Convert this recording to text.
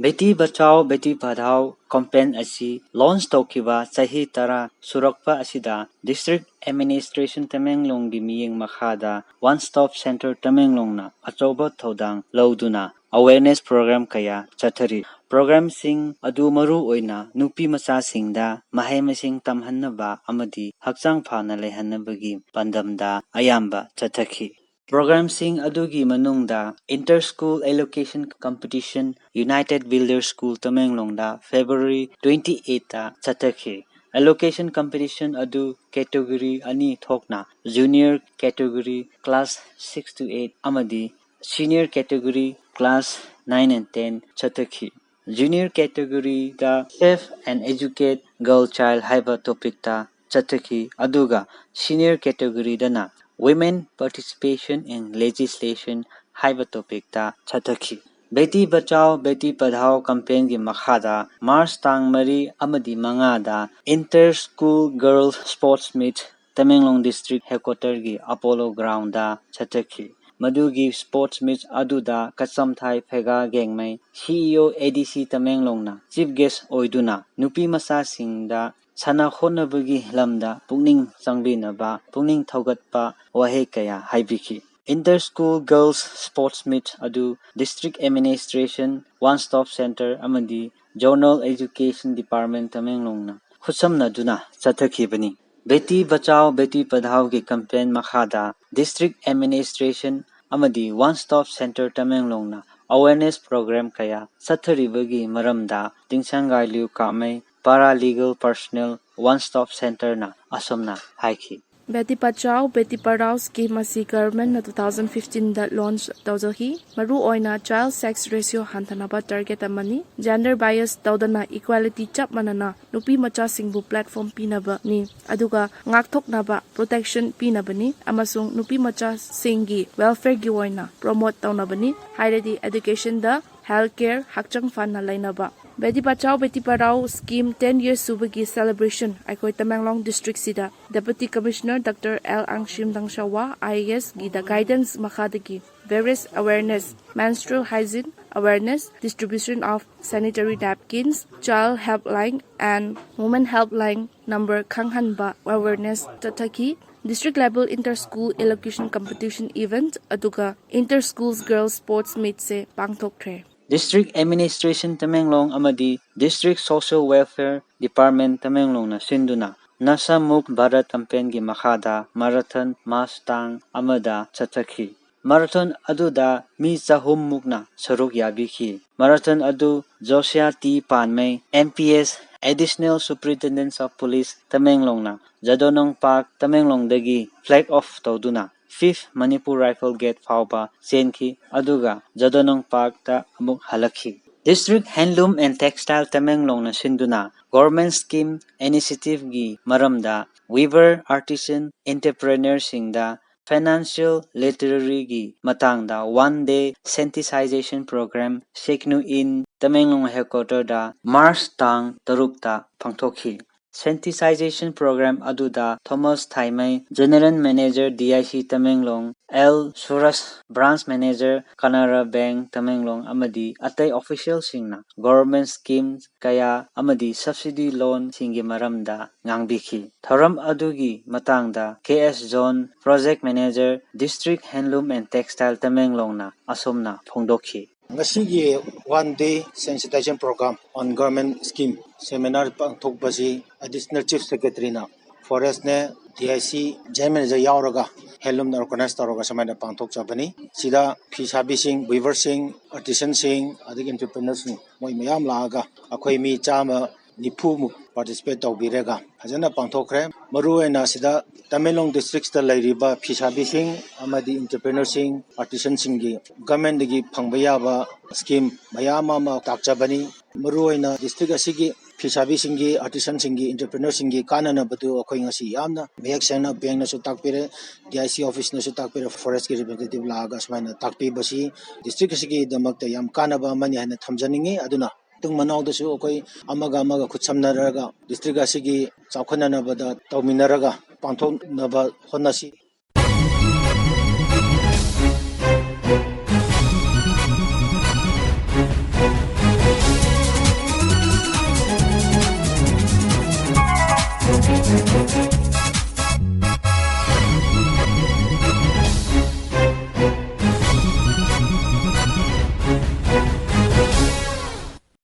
Beti Bachao Beti Padhao campaign asi launch taukiba chahi tara surakpa asida District Administration Tamenglong gi miyeng makhada One Stop Center Tamenglong na achoba thodang lauduna awareness program kaya chathari program sing adu maru oina nupi macha singda mahai masing tamhannaba amadi hakchang phana leihannabagi pandamda ayamba chathaki Program sing adugi manungda Inter-School Allocation Competition United Builders School Tamenglongda February 28 ta chathaki Allocation competition adu category ani thokna junior category class 6 to 8 amadi senior category class 9 and 10 chathaki Junior category da Save and Educate Girl Child haiba topic ta chathaki aduga senior category dana Women Participation in Legislation haiba topic ta chathaki Beti Bachao Beti Padhao campaign gi makhada March tang mari amadi manga da Inter-School Girls Sports Meet Tamenglong District Headquarters gi Apollo Ground da chathaki Madugi Sports Meet aduda Kasamthai Phega Gengmai CEO ADC Tamenglong na Chief Guest oiduna Nupi Masa Singda Sana khonabagi lamda pungning changbinaba pungning thaugatpa wahe kaya haibiki Inter-School Girls Sports Meet adu District Administration One Stop Center amadi Journal Education Department Tamenglongna khutsamna duna chathakibani Beti Bachao Beti Padhao ki campaign makhada District Administration amadi One Stop Center Tamenglongna awareness program kaya satharibagi maramda tingsangai liu Kamei Paralegal Personnel One Stop Center na asomna haiki Beti Bachao Beti Padhao scheme asi government na 2015 da launch tawjahi maru oina child sex ratio hantanaba target amani gender bias tawdana equality chap manana nupi macha singbu platform pinaba ni aduga ngakthoknaba protection pinabani amasung nupi macha singi welfare gi oina promote tawnabani hairadi education da healthcare hakchang fan na lainaba Beti Bachao Beti Padhao scheme 10 years subagi celebration aikoi Tamenglong district sida Deputy Commissioner Dr. L. Angshim Dangshawa IAS gida guidance makhadagi various awareness menstrual hygiene awareness distribution of sanitary napkins child helpline and women helpline number khanghanba awareness tathaki District level inter-school elocution competition event aduga inter-schools girls sports meet se pangthokthre District Administration Tamenglong amadi District Social Welfare Department Tamenglong na sinduna Nasa Muk Bharat campaign gi makhada marathon mass tang amada chathaki Marathon aduda mi chahum mukna saruk yabiki Marathon adu Josia T Panmei MPS Additional Superintendent of Police Tamenglong na Jadonong Park Tamenglong dagi flag off tawduna 5th Manipur Rifle Gate Fauba Senki aduga Jadonong Park ta amuk halakhi District Handloom and Textile Tamenglong na sinduna Government Scheme Initiative gi maramda Weaver Artisan Entrepreneur singda Financial Literary gi matangda one day sensitization program Seknu in Tamenglong headquarters da March tang tarukta pangthokhi Sensitization program aduda Thomas Thaimei General Manager DIC Tamenglong L Suras Branch Manager Canara Bank Tamenglong amadi atay official singna government schemes kaya amadi subsidy loan singi maramda ngangbiki thoram adugi matangda KS Zone Project Manager District Handloom and Textile Tamenglong na asomna phongdokhi Ngasigi one day sensitization program on government scheme seminar pangthokbasi additional chief secretary na forest ne DIC general manager yauraga helum na organize taraga samana pangthok chabani sida phisabi sing weaver sing artisan sing adig entrepreneurs sing moi mayam laaga akhoi mi chama nipu mu participate tawbirega hajana pangthokre maru ena sida Tamenglong districts ta lairiba phisabi sing amadi entrepreneurs sing artisan sing gi government gi phangbayaba scheme mayama ma takchabani maru ena district asigi phisabi sing gi artisan sing gi entrepreneurs sing gi kanana badu akhoi ngasi yamna mek sena bank na su takpire DIC office na su takpire forest gi representative laaga smaina takpi basi district asigi damakta yam kanaba mani hana thamjaningi aduna tung manau da su akhoi amaga khutsamnaraga district asigi chawkhanana bada tawminaraga pangthok naba honasi